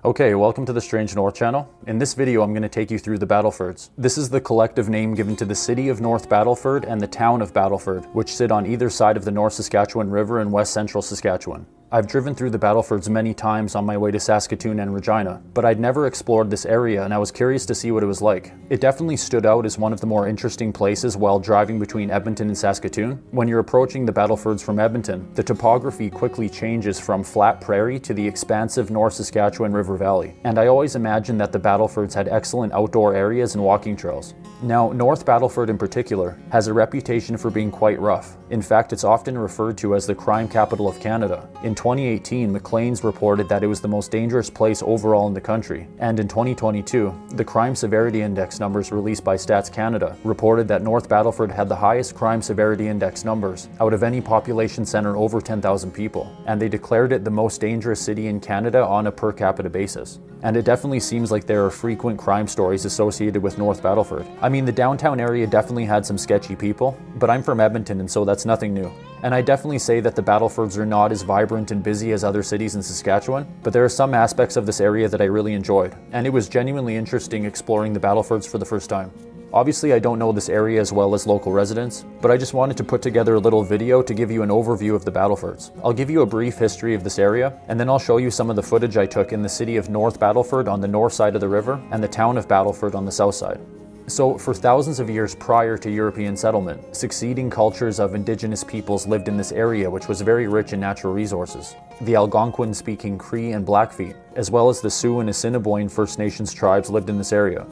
Okay, welcome to the Strange North channel. In this video, I'm going to take you through the Battlefords. This is the collective name given to the city of North Battleford and the town of Battleford, which sit on either side of the North Saskatchewan River in west central Saskatchewan. I've driven through the Battlefords many times on my way to Saskatoon and Regina, but I'd never explored this area and I was curious to see what it was like. It definitely stood out as one of the more interesting places while driving between Edmonton and Saskatoon. When you're approaching the Battlefords from Edmonton, the topography quickly changes from flat prairie to the expansive North Saskatchewan River Valley, and I always imagined that the Battlefords had excellent outdoor areas and walking trails. Now, North Battleford in particular has a reputation for being quite rough. In fact, it's often referred to as the crime capital of Canada. In 2018, Maclean's reported that it was the most dangerous place overall in the country. And in 2022, the Crime Severity Index numbers released by Stats Canada reported that North Battleford had the highest Crime Severity Index numbers out of any population center over 10,000 people. And they declared it the most dangerous city in Canada on a per capita basis. And it definitely seems like there are frequent crime stories associated with North Battleford. I mean, the downtown area definitely had some sketchy people, but I'm from Edmonton and so that's nothing new. And I definitely say that the Battlefords are not as vibrant and busy as other cities in Saskatchewan, but there are some aspects of this area that I really enjoyed, and it was genuinely interesting exploring the Battlefords for the first time. Obviously, I don't know this area as well as local residents, but I just wanted to put together a little video to give you an overview of the Battlefords. I'll give you a brief history of this area, and then I'll show you some of the footage I took in the city of North Battleford on the north side of the river and the town of Battleford on the south side. So, for thousands of years prior to European settlement, succeeding cultures of indigenous peoples lived in this area, which was very rich in natural resources. The Algonquin-speaking Cree and Blackfeet, as well as the Sioux and Assiniboine First Nations tribes lived in this area.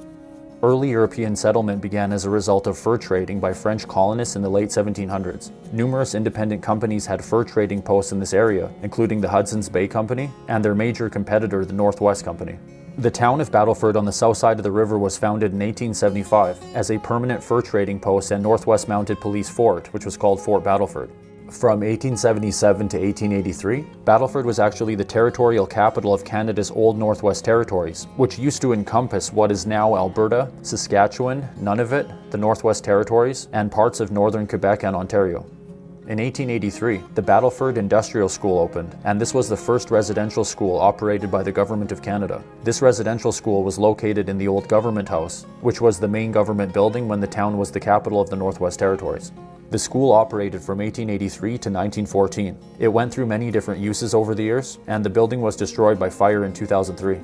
Early European settlement began as a result of fur trading by French colonists in the late 1700s. Numerous independent companies had fur trading posts in this area, including the Hudson's Bay Company and their major competitor, the Northwest Company. The town of Battleford on the south side of the river was founded in 1875 as a permanent fur trading post and Northwest Mounted Police fort, which was called Fort Battleford. From 1877 to 1883, Battleford was actually the territorial capital of Canada's old Northwest Territories, which used to encompass what is now Alberta, Saskatchewan, Nunavut, the Northwest Territories, and parts of northern Quebec and Ontario. In 1883, the Battleford Industrial School opened, and this was the first residential school operated by the Government of Canada. This residential school was located in the old Government House, which was the main government building when the town was the capital of the Northwest Territories. The school operated from 1883 to 1914. It went through many different uses over the years, and the building was destroyed by fire in 2003.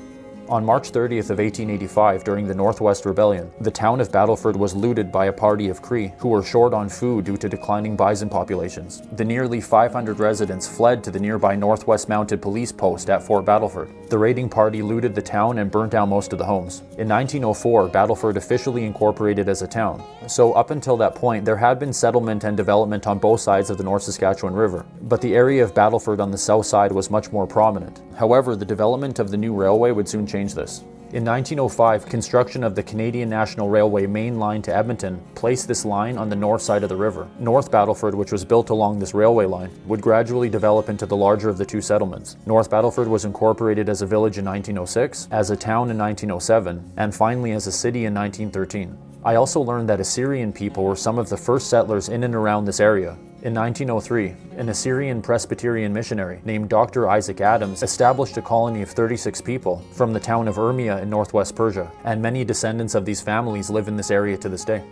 On March 30th of 1885, during the Northwest Rebellion, the town of Battleford was looted by a party of Cree who were short on food due to declining bison populations. The nearly 500 residents fled to the nearby Northwest Mounted Police post at Fort Battleford. The raiding party looted the town and burnt down most of the homes. In 1904, Battleford officially incorporated as a town. So up until that point, there had been settlement and development on both sides of the North Saskatchewan River, but the area of Battleford on the south side was much more prominent. However, the development of the new railway would soon change this. In 1905, construction of the Canadian National Railway main line to Edmonton placed this line on the north side of the river. North Battleford, which was built along this railway line, would gradually develop into the larger of the two settlements. North Battleford was incorporated as a village in 1906, as a town in 1907, and finally as a city in 1913. I also learned that Assyrian people were some of the first settlers in and around this area. In 1903, an Assyrian Presbyterian missionary named Dr. Isaac Adams established a colony of 36 people from the town of Urmia in northwest Persia, and many descendants of these families live in this area to this day.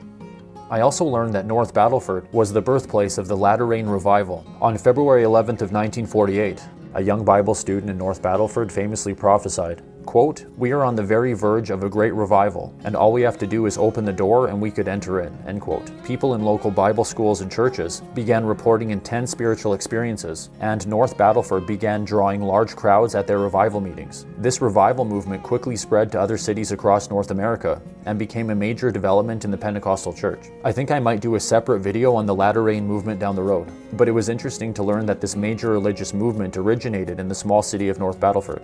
I also learned that North Battleford was the birthplace of the Latter Rain Revival. On February 11th of 1948, a young Bible student in North Battleford famously prophesied, quote, "We are on the very verge of a great revival, and all we have to do is open the door and we could enter in," end quote. People in local Bible schools and churches began reporting intense spiritual experiences, and North Battleford began drawing large crowds at their revival meetings. This revival movement quickly spread to other cities across North America and became a major development in the Pentecostal church. I think I might do a separate video on the Latter Rain movement down the road, but it was interesting to learn that this major religious movement originated in the small city of North Battleford.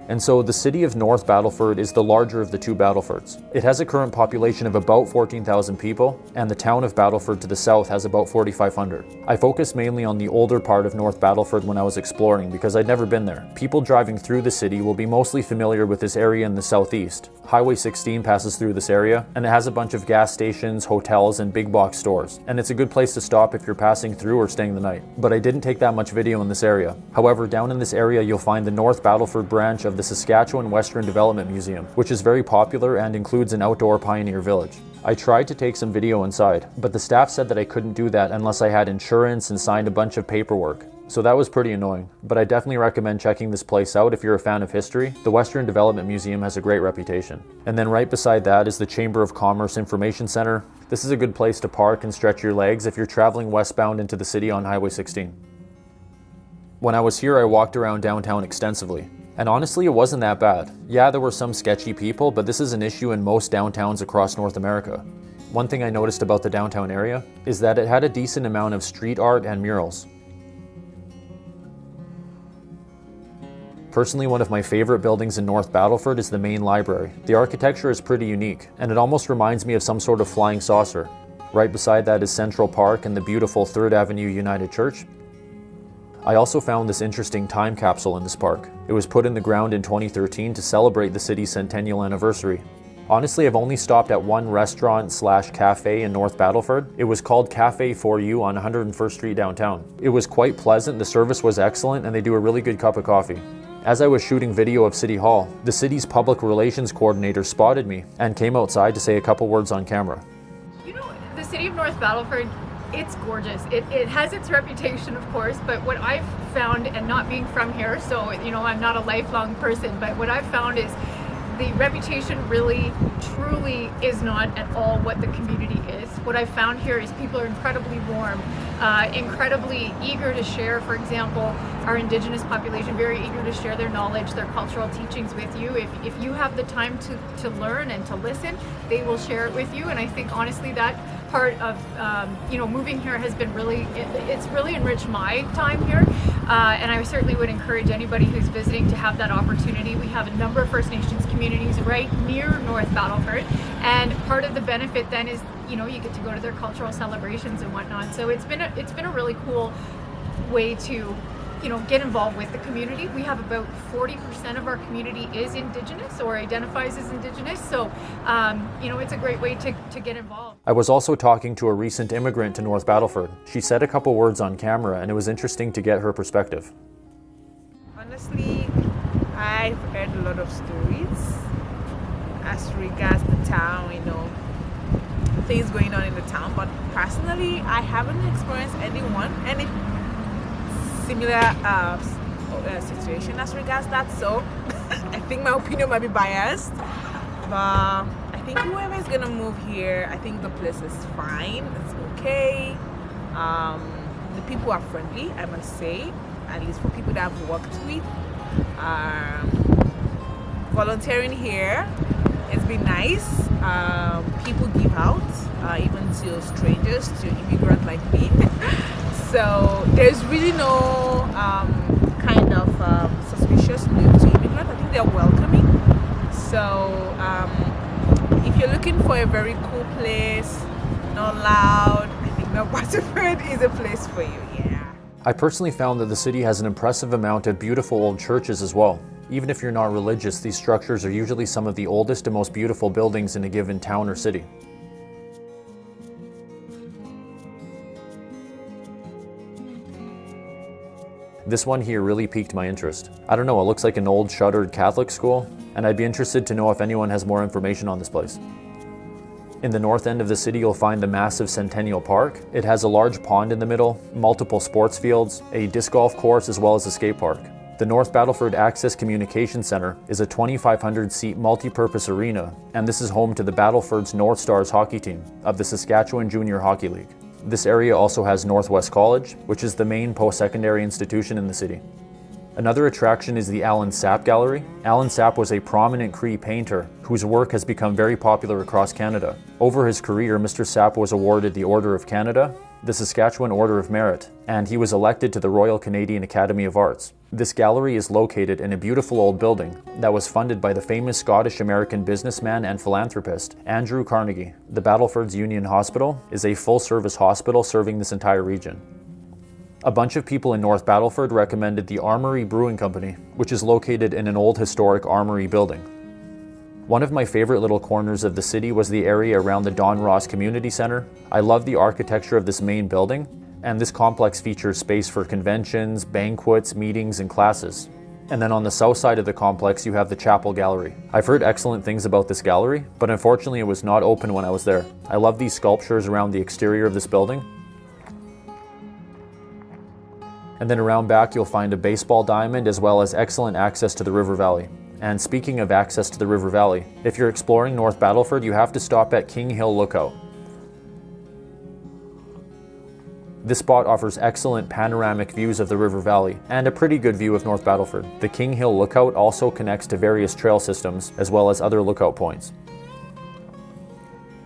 And so the city of North Battleford is the larger of the two Battlefords. It has a current population of about 14,000 people, and the town of Battleford to the south has about 4,500. I focused mainly on the older part of North Battleford when I was exploring because I'd never been there. People driving through the city will be mostly familiar with this area in the southeast. Highway 16 passes through this area, and it has a bunch of gas stations, hotels, and big box stores. And it's a good place to stop if you're passing through or staying the night. But I didn't take that much video in this area. However, down in this area you'll find the North Battleford branch of of the Saskatchewan Western Development Museum, which is very popular and includes an outdoor pioneer village. I tried to take some video inside, but the staff said that I couldn't do that unless I had insurance and signed a bunch of paperwork. So that was pretty annoying, but I definitely recommend checking this place out if you're a fan of history. The Western Development Museum has a great reputation. And then right beside that is the Chamber of Commerce Information Center. This is a good place to park and stretch your legs if you're traveling westbound into the city on Highway 16. When I was here, I walked around downtown extensively. And honestly, it wasn't that bad. Yeah, there were some sketchy people, but this is an issue in most downtowns across North America. One thing I noticed about the downtown area is that it had a decent amount of street art and murals. Personally, one of my favorite buildings in North Battleford is the main library. The architecture is pretty unique, and it almost reminds me of some sort of flying saucer. Right beside that is Central Park and the beautiful 3rd Avenue United Church. I also found this interesting time capsule in this park. It was put in the ground in 2013 to celebrate the city's centennial anniversary. Honestly, I've only stopped at one restaurant/cafe in North Battleford. It was called Cafe For You on 101st Street downtown. It was quite pleasant, the service was excellent, and they do a really good cup of coffee. As I was shooting video of City Hall, the city's public relations coordinator spotted me and came outside to say a couple words on camera. You know, the city of North Battleford, it's gorgeous. It has its reputation, of course, but what I've found, and not being from here, so, you know, I'm not a lifelong person, but what I've found is the reputation really, truly is not at all what the community is. What I've found here is people are incredibly warm, incredibly eager to share. For example, our Indigenous population, very eager to share their knowledge, their cultural teachings with you. If you have the time to learn and to listen, they will share it with you. And I think honestly that part of moving here has been it's really enriched my time here. And I certainly would encourage anybody who's visiting to have that opportunity. We have a number of First Nations communities right near North Battleford, and part of the benefit then is, you know, you get to go to their cultural celebrations and whatnot. So it's been a really cool way to, you know, get involved with the community. We have about 40% of our community is Indigenous or identifies as Indigenous. So, it's a great way to get involved. I was also talking to a recent immigrant to North Battleford. She said a couple words on camera, and it was interesting to get her perspective. Honestly, I've heard a lot of stories as regards the town, you know, things going on in the town. But personally, I haven't experienced any similar situation as regards that, so I think my opinion might be biased, but I think whoever is gonna move here, I think the place is fine, it's okay. The people are friendly, I must say, at least for people that I've worked with. Volunteering here, it's been nice. People give out, even to strangers, to immigrants like me. So there's really no kind of suspicious look to immigrants. I think they're welcoming. So if you're looking for a very cool place, not loud, I think North Battleford is a place for you, yeah. I personally found that the city has an impressive amount of beautiful old churches as well. Even if you're not religious, these structures are usually some of the oldest and most beautiful buildings in a given town or city. This one here really piqued my interest. I don't know, it looks like an old shuttered Catholic school, and I'd be interested to know if anyone has more information on this place. In the north end of the city, you'll find the massive Centennial Park. It has a large pond in the middle, multiple sports fields, a disc golf course, as well as a skate park. The North Battleford Access Communication Center is a 2,500-seat multi-purpose arena, and this is home to the Battleford's North Stars hockey team of the Saskatchewan Junior Hockey League. This area also has Northwest College, which is the main post-secondary institution in the city. Another attraction is the Alan Sapp Gallery. Alan Sapp was a prominent Cree painter whose work has become very popular across Canada. Over his career, Mr. Sapp was awarded the Order of Canada, the Saskatchewan Order of Merit, and he was elected to the Royal Canadian Academy of Arts. This gallery is located in a beautiful old building that was funded by the famous Scottish-American businessman and philanthropist, Andrew Carnegie. The Battleford's Union Hospital is a full-service hospital serving this entire region. A bunch of people in North Battleford recommended the Armory Brewing Company, which is located in an old historic armory building. One of my favorite little corners of the city was the area around the Don Ross Community Center. I love the architecture of this main building, and this complex features space for conventions, banquets, meetings, and classes. And then on the south side of the complex, you have the Chapel Gallery. I've heard excellent things about this gallery, but unfortunately it was not open when I was there. I love these sculptures around the exterior of this building. And then around back, you'll find a baseball diamond as well as excellent access to the river valley. And speaking of access to the river valley, if you're exploring North Battleford, you have to stop at King Hill Lookout. This spot offers excellent panoramic views of the river valley and a pretty good view of North Battleford. The King Hill Lookout also connects to various trail systems as well as other lookout points.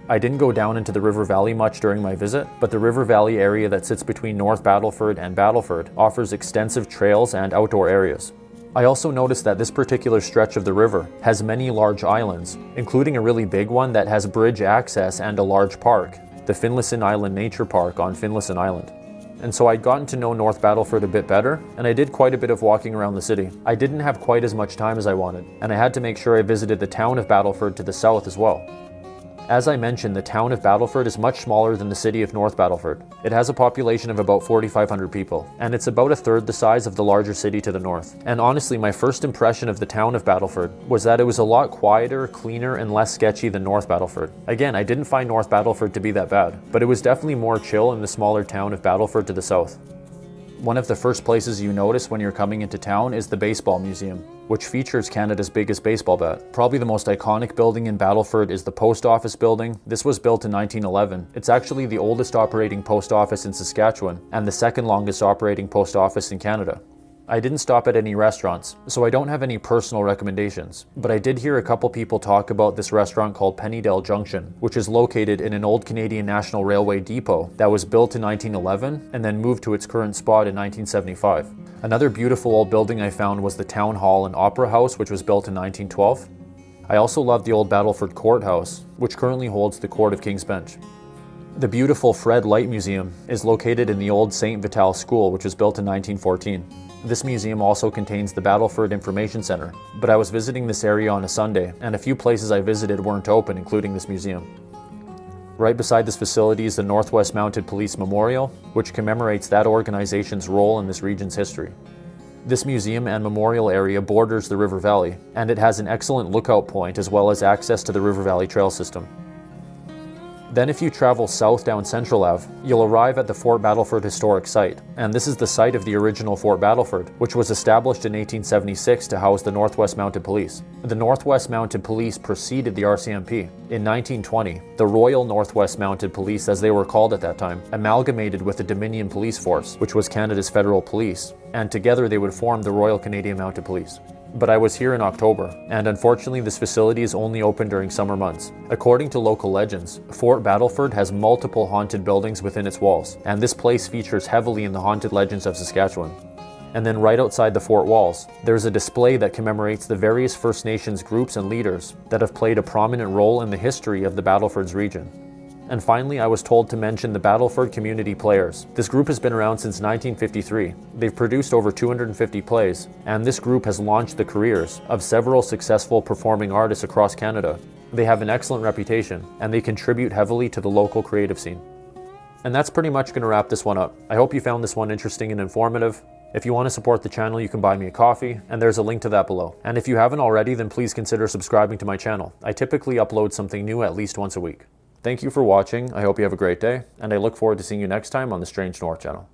I didn't go down into the river valley much during my visit, but the river valley area that sits between North Battleford and Battleford offers extensive trails and outdoor areas. I also noticed that this particular stretch of the river has many large islands, including a really big one that has bridge access and a large park, the Finlayson Island Nature Park on Finlayson Island. And so I'd gotten to know North Battleford a bit better, and I did quite a bit of walking around the city. I didn't have quite as much time as I wanted, and I had to make sure I visited the town of Battleford to the south as well. As I mentioned, the town of Battleford is much smaller than the city of North Battleford. It has a population of about 4,500 people, and it's about a third the size of the larger city to the north. And honestly, my first impression of the town of Battleford was that it was a lot quieter, cleaner, and less sketchy than North Battleford. Again, I didn't find North Battleford to be that bad, but it was definitely more chill in the smaller town of Battleford to the south. One of the first places you notice when you're coming into town is the Baseball Museum, which features Canada's biggest baseball bat. Probably the most iconic building in Battleford is the Post Office building. This was built in 1911. It's actually the oldest operating post office in Saskatchewan and the second longest operating post office in Canada. I didn't stop at any restaurants, so I don't have any personal recommendations, but I did hear a couple people talk about this restaurant called Pennydale Junction, which is located in an old Canadian National Railway depot that was built in 1911 and then moved to its current spot in 1975. Another beautiful old building I found was the Town Hall and Opera House, which was built in 1912. I also love the old Battleford Courthouse, which currently holds the Court of King's Bench. The beautiful Fred Light Museum is located in the old St. Vital School, which was built in 1914. This museum also contains the Battleford Information Center, but I was visiting this area on a Sunday, and a few places I visited weren't open, including this museum. Right beside this facility is the Northwest Mounted Police Memorial, which commemorates that organization's role in this region's history. This museum and memorial area borders the River Valley, and it has an excellent lookout point as well as access to the River Valley Trail system. Then if you travel south down Central Ave, you'll arrive at the Fort Battleford Historic Site, and this is the site of the original Fort Battleford, which was established in 1876 to house the Northwest Mounted Police. The Northwest Mounted Police preceded the RCMP. In 1920, the Royal Northwest Mounted Police, as they were called at that time, amalgamated with the Dominion Police Force, which was Canada's federal police, and together they would form the Royal Canadian Mounted Police. But I was here in October, and unfortunately this facility is only open during summer months. According to local legends, Fort Battleford has multiple haunted buildings within its walls, and this place features heavily in the haunted legends of Saskatchewan. And then right outside the fort walls, there's a display that commemorates the various First Nations groups and leaders that have played a prominent role in the history of the Battleford's region. And finally, I was told to mention the Battleford Community Players. This group has been around since 1953. They've produced over 250 plays, and this group has launched the careers of several successful performing artists across Canada. They have an excellent reputation, and they contribute heavily to the local creative scene. And that's pretty much going to wrap this one up. I hope you found this one interesting and informative. If you want to support the channel, you can buy me a coffee, and there's a link to that below. And if you haven't already, then please consider subscribing to my channel. I typically upload something new at least once a week. Thank you for watching, I hope you have a great day, and I look forward to seeing you next time on the Strange North channel.